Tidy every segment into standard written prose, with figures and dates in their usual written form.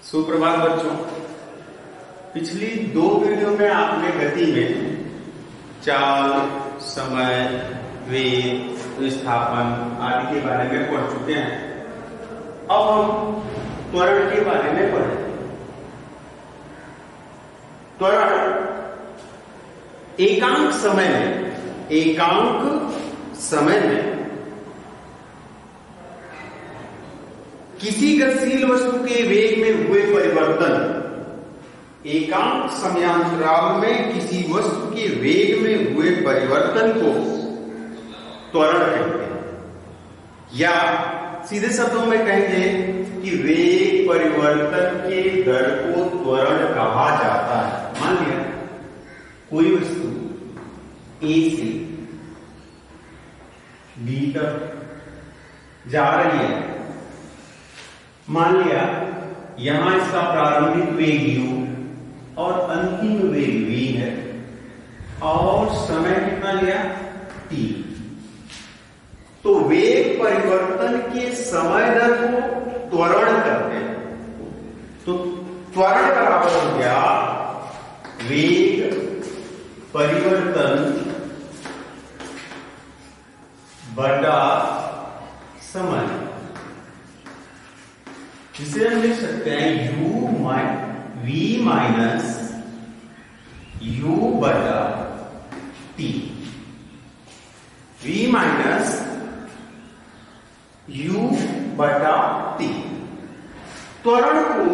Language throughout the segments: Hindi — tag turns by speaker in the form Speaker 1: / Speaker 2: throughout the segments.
Speaker 1: सुप्रभात बच्चों। पिछली दो वीडियो में आपने गति में चाल, समय, वेग, विस्थापन आदि के बारे में पढ़ चुके हैं। अब हम त्वरण के बारे में पढ़ेंगे। त्वरण एकांक समय में किसी गतिशील वस्तु के वेग में हुए परिवर्तन, एकांक समयांतराल में किसी वस्तु के वेग में हुए परिवर्तन को त्वरण कहते हैं। या सीधे शब्दों में कहेंगे कि वेग परिवर्तन के दर को त्वरण कहा जाता है। मान लिया कोई वस्तु ए से बी तक जा रही है। मान लिया यहां इसका प्रारंभिक वेग u और अंतिम वेग v है और समय कितना लिया t। तो वेग परिवर्तन के समय दर को त्वरण करते हैं। तो त्वरण बराबर हो गया वेग परिवर्तन बटा समय, जिसे हम लिख सकते हैं v माइनस u बटा t। v माइनस u बटा t। त्वरण को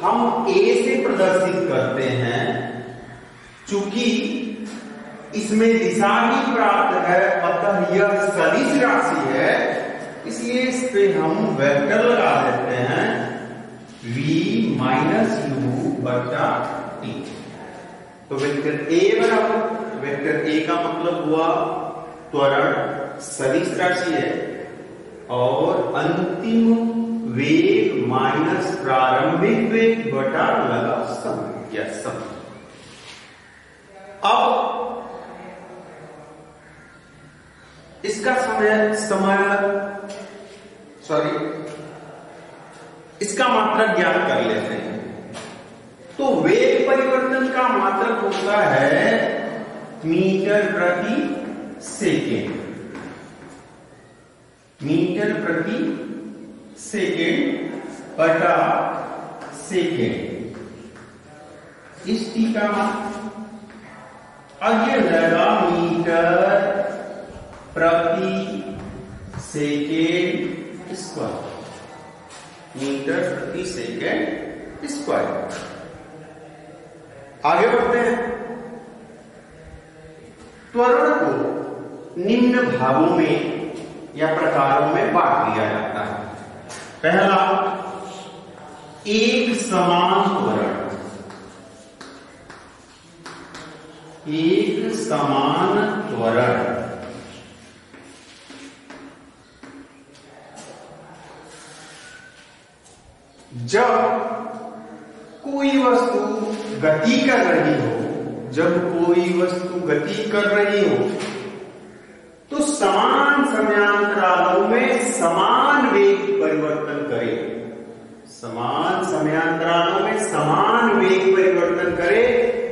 Speaker 1: हम a से प्रदर्शित करते हैं। चूंकि इसमें दिशा ही प्राप्त है, अतः यह सदिश राशि है, इसलिए इस पे हम वेक्टर लगा देते हैं v माइनस u बटा t। तो वेक्टर a बराबर, वेक्टर a का मतलब हुआ त्वरण सदिश राशि है और अंतिम वेग माइनस प्रारंभिक वेग बटा लगा समय या समय। अब इसका इसका मात्रक ज्ञात कर लेते हैं। तो वेग परिवर्तन का मात्रक होता है मीटर प्रति सेकेंड। मीटर प्रति सेकेंड बटा सेकेंड। इस t का आगे हो जाएगा मीटर प्रति सेकेंड स्क्वायर। मीटर प्रति सेकेंड स्क्वायर। आगे बढ़ते हैं। त्वरण को निम्न भागों में या प्रकारों में बांट दिया जाता है। पहला, एक समान त्वरण। एक समान त्वरण जब कोई वस्तु गति कर रही हो, तो समान समयांतरालों में समान वेग परिवर्तन करे। समान समयांतरालों में समान वेग परिवर्तन करे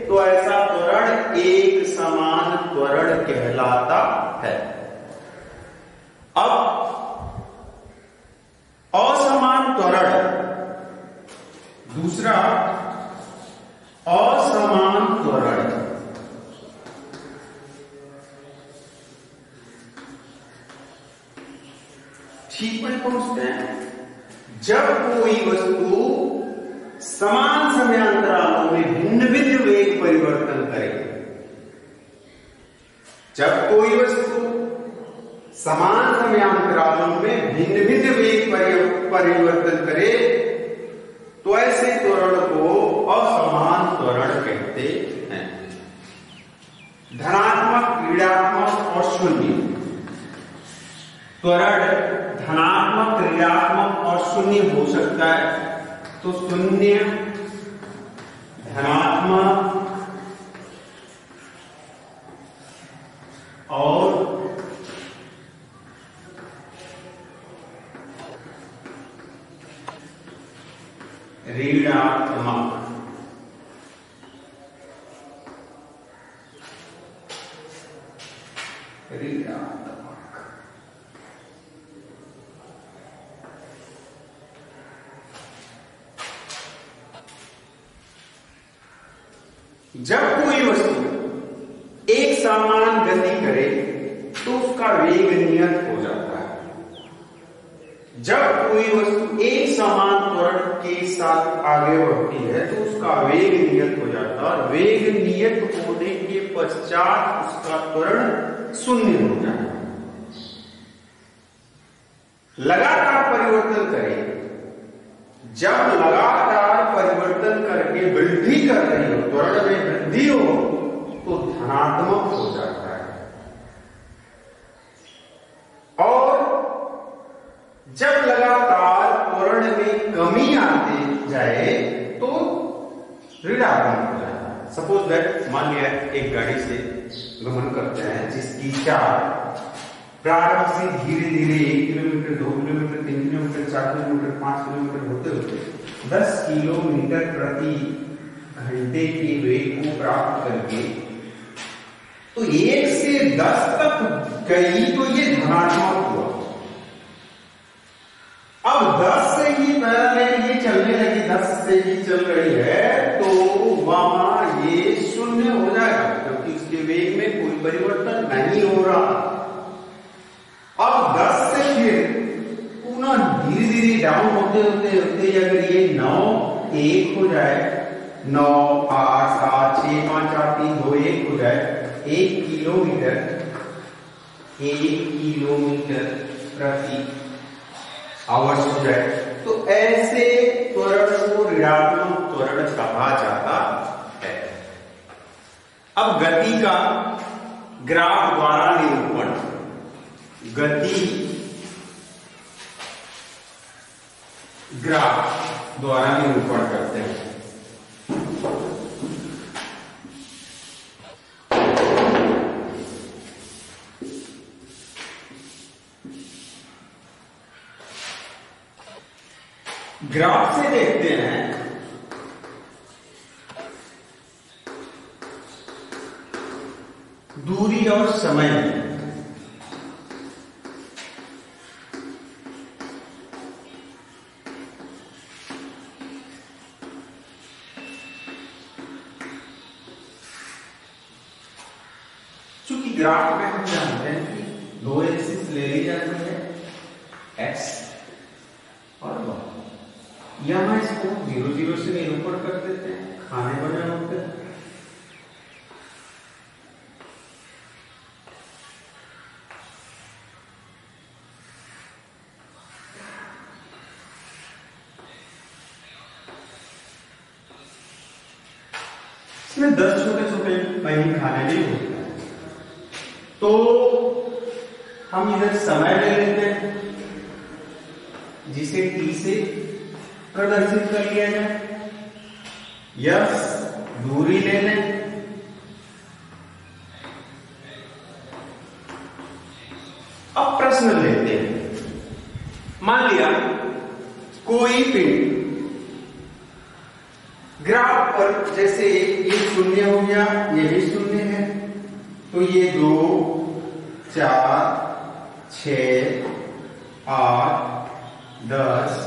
Speaker 1: तो ऐसा त्वरण एक समान त्वरण कहलाता है। अब असमान त्वरण, दूसरा असमान त्वरण। ठीक में पहुंचते हैं। जब कोई वस्तु समान समयांतरालों में भिन्न भिन्न वेग परिवर्तन करे, जब कोई वस्तु समान समयांतरालों में भिन्न भिन्न वेग परिवर्तन करे तो ऐसे त्वरण को असमान त्वरण कहते हैं। धनात्मक, ऋणात्मक और शून्य त्वरण धनात्मक, ऋणात्मक और शून्य हो सकता है। तो शून्य, धनात्मक और ऋणात्मक ऋणात्मक। जब कोई वस्तु एक समान गति करे तो उसका वेग नियत हो जाता है। जब कोई वस्तु एक समान त्वरण के साथ आगे बढ़ती है तो उसका वेग नियत हो जाता है, और वेग नियत होने के पश्चात उसका त्वरण शून्य हो जाता है। लगातार परिवर्तन करें, जब लगातार परिवर्तन करके वृद्धि कर रही हो, त्वरण में वृद्धि हो, तो धनात्मक हो जाता है, और जब लगातार त्वरण में कमी आते जाए तो ऋणात्मक हो जाता है। सपोज दैट, मान लिया एक गाड़ी से गमन करते हैं जिसकी चाल प्रारंभ से धीरे धीरे 1 kilometre, 2 kilometre, 3 kilometre, 4 kilometre, 5 kilometre होते होते 10 किलोमीटर प्रति घंटे के वेग को प्राप्त करके तो 1 से 10 तक गई तो ये धनात्मक हुआ। अब 10 से ही पहले ये चलने लगी, 10 से ही चल रही है, तो वहां ये शून्य हो जाएगा क्योंकि उसके वेग में कोई परिवर्तन नहीं हो रहा। अब 10 से फिर पुनः धीरे धीरे डाउन होते होते होते अगर ये 9 1 हो जाए, 9 8 7 6 5 4 3 2 1 हो जाए, 1 किलोमीटर प्रति आवर्स हो जाए, तो ऐसे त्वरण को ऋणात्मक त्वरण कहा जाता है। अब गति का ग्राफ द्वारा निरूपण, गति ग्राफ द्वारा निरूपण करते हैं। ग्राफ से देखते हैं दूरी और समय में। चूंकि ग्राफ में हम जानते हैं कि 2 एक्सिस ले ली जाती है, एक्स और वाई। यहां इसको 0 0 से निरूपण कर देते हैं, खाने बने होते हैं। इसमें 10 छोटे छोटे कहीं खाने नहीं होते हैं, तो हम इधर समय ले लेते हैं जिसे t से प्रदर्शित कर लिया जाए, यस दूरी ले लें, अब प्रश्न लेते हैं। मान लिया कोई पिंड ग्राफ पर, जैसे ये 0 हो गया, ये भी 0 है, तो ये 2 4 6 8 10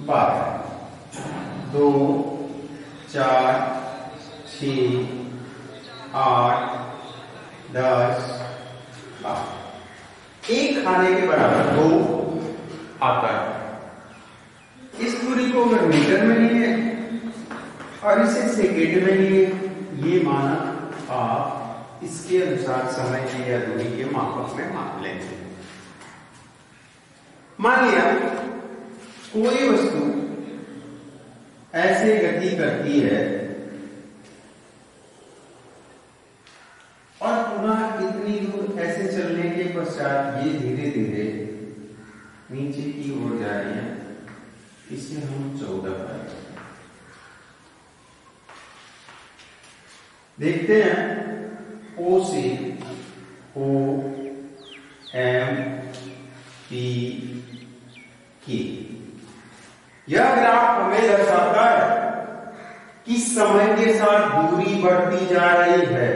Speaker 1: 12, 2 4 6 8 10 12, एक खाने के बराबर 2 आता है। इस दूरी को अगर मीटर में लिए और इसे सेकेंड में लिए, ये मानक आप इसके अनुसार समय के या दूरी के मापक में माप लेंगे। मान लिया कोई वस्तु ऐसे गति करती है और पुनः इतनी दूर ऐसे चलने के पश्चात ये धीरे धीरे नीचे की ओर जा रही है, इसे हम 14 पाएंगे। देखते हैं O से O M P Q, यह ग्राफ हमें दर्शाता है कि समय के साथ दूरी बढ़ती जा रही है।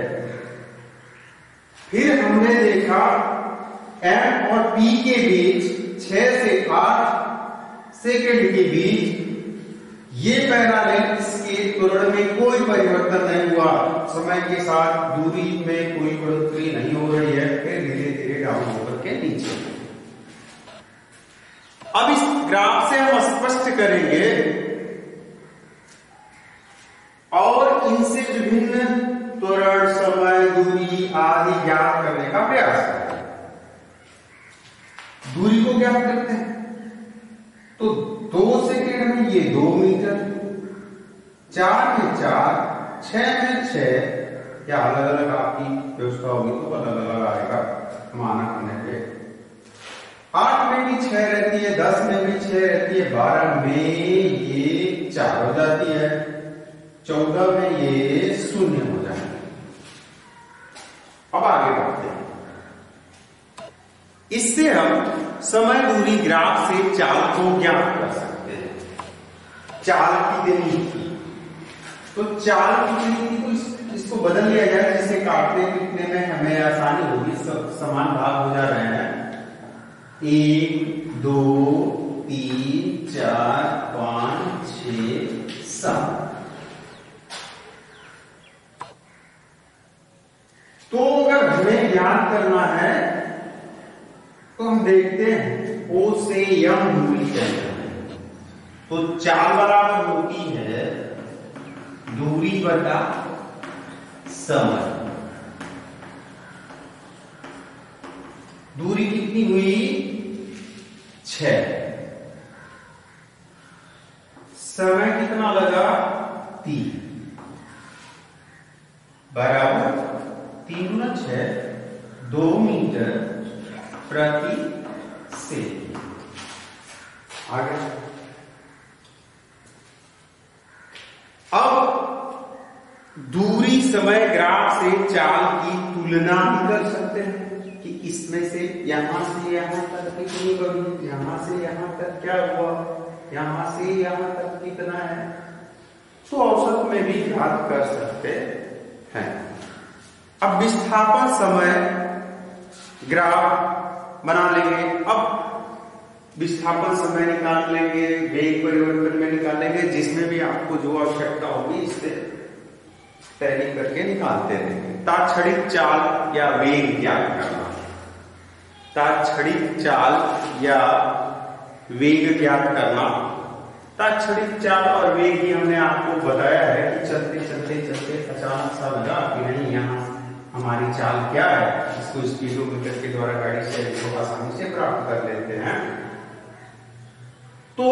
Speaker 1: फिर हमने देखा m और p के बीच 6 से 8 सेकंड के बीच ये पैरालेक्स के त्वरण में कोई परिवर्तन नहीं हुआ, समय के साथ दूरी में कोई बढ़ोतरी नहीं हो रही है, फिर धीरे धीरे डाउन होकर के नीचे। अब इस ग्राफ से हम स्पष्ट करेंगे और इनसे विभिन्न त्वरण, समय, दूरी आदि ज्ञात करने का प्रयास करेंगे। दूरी को ज्ञात करते हैं तो 2 सेकेंड में ये 2 मीटर, 4 में 4, 6 में 6, या अलग अलग आपकी व्यवस्था होगी तो अलग अलग आएगा मानक होने पे। 8 में भी 6 रहती है, 10 में भी 6 रहती है, 12 में ये 4 हो जाती है, 14 में ये 0 हो जाती है। अब आगे बढ़ते हैं। इससे हम समय दूरी ग्राफ से चाल को ज्ञात कर सकते हैं। चाल कितनी थी, तो चाल कितनी थी तो इसको बदल लिया जाए, जिससे काटने पीटने में हमें आसानी होगी। सब समान भाग हो जा रहे हैं। 1 2 3 4 5 6 7। तो अगर हमें ज्ञात करना है तो हम देखते हैं O से M दूरी तय करें, तो चाल बराबर होती है दूरी बटा समय। दूरी कितनी हुई? 6। समय कितना लगा? 3 बराबर 3 गुना 6, 2 मीटर प्रति सेकंड। आगे अब दूरी समय ग्राफ से चाल की तुलना भी कर सकते हैं कि इसमें से यहां तक कितनी बढ़ी, यहां से यहां तक क्या हुआ, यहां से यहां तक कितना है, तो औसत में भी ज्ञात कर सकते हैं। अब विस्थापन समय ग्राफ बना लेंगे। अब विस्थापन समय निकाल लेंगे, वेग परिवर्तन में निकाल लेंगे, जिसमें भी आपको जो आवश्यकता होगी इससे टैली करके निकालते रहेंगे। तात्क्षणिक चाल या वेग ज्ञात करना, तात्क्षणिक चाल या वेग ज्ञात करना। तात्क्षणिक चाल और वेग ही हमने आपको बताया है कि चलते चलते चलते अचानक सा लगा कि नहीं यहाँ हमारी चाल क्या है, इसको स्पीडोमीटर के द्वारा गाड़ी से इसको आसानी से प्राप्त कर लेते हैं। तो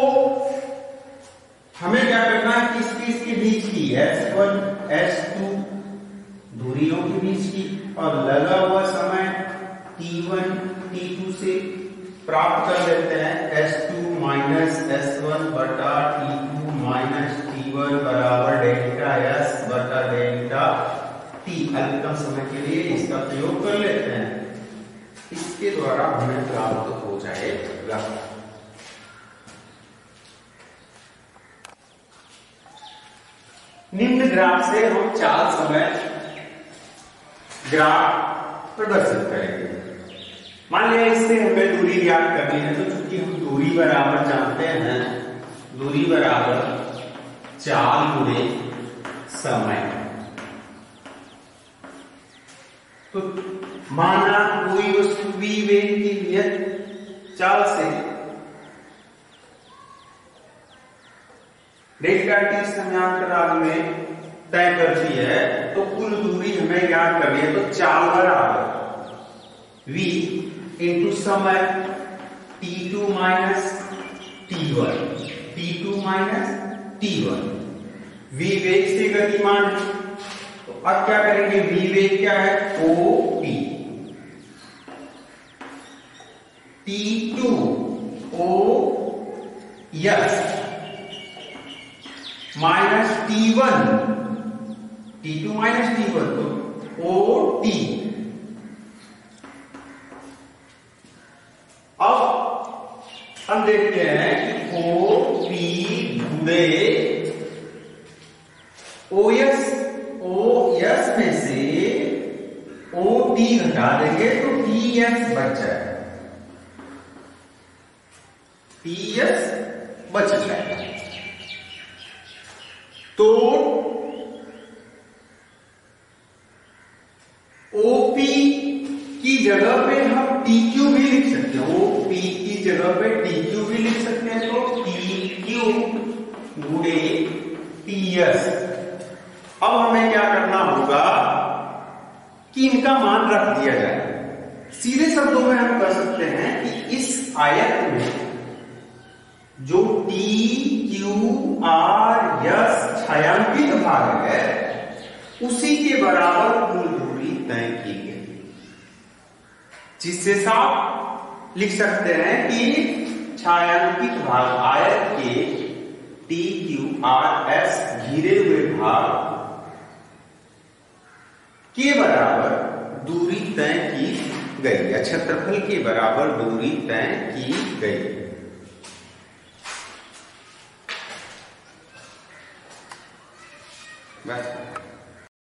Speaker 1: हमें क्या करना है कि इसके बीच की S1 S2 दूरियों के बीच की और लगा हुआ समय T1 T2 से प्राप्त कर लेते हैं S2 माइनस S1 बटा T2 माइनस T1 बराबर डेल्टा S बटा डेल्टा T। अधिकतम समय के लिए इसका प्रयोग कर लेते हैं, इसके द्वारा हमें प्राप्त हो जाएगा। निम्न ग्राफ से हम चाल समय ग्राफ प्रदर्शित करेंगे। मान लिया इससे हमें दूरी ज्ञात करनी है, तो चूंकि हम दूरी बराबर जानते हैं, दूरी बराबर चाल गुणे समय। तो माना कोई वस्तु v वेग की नियत चाल से डेल्टा टी समयांतराल में तय करती है, तो कुल दूरी हमें ज्ञात करनी है। तो चाल बराबर v इंटू समय t2 minus t1, t2 minus t1। v वेग से गतिमान है, तो अब क्या करेंगे? v वेग क्या है? OT, t2 OS minus T1, T2 minus T1, तो OT। अब हम देखते हैं कि OP गुणे पी घटा देंगे तो पी एस बच जाएगा, पी एस बच जाएगा। तो ओपी की जगह पे हम टी क्यू भी लिख सकते हैं, ओपी की जगह पे टी क्यू भी लिख सकते हैं, तो टी क्यू गुणे टी एस। अब हमें क्या करना होगा कि इनका मान रख दिया जाए। सीधे शब्दों में हम कर सकते हैं कि इस आयत में जो टी क्यू आर एस छायांकित भाग है उसी के बराबर कुल दूरी तय की गई, जिससे साफ लिख सकते हैं कि छायांकित भाग आयत के टी क्यू आर एस घिरे हुए भाग के बराबर दूरी तय की गई या क्षेत्रफल के बराबर दूरी तय की गई। बस।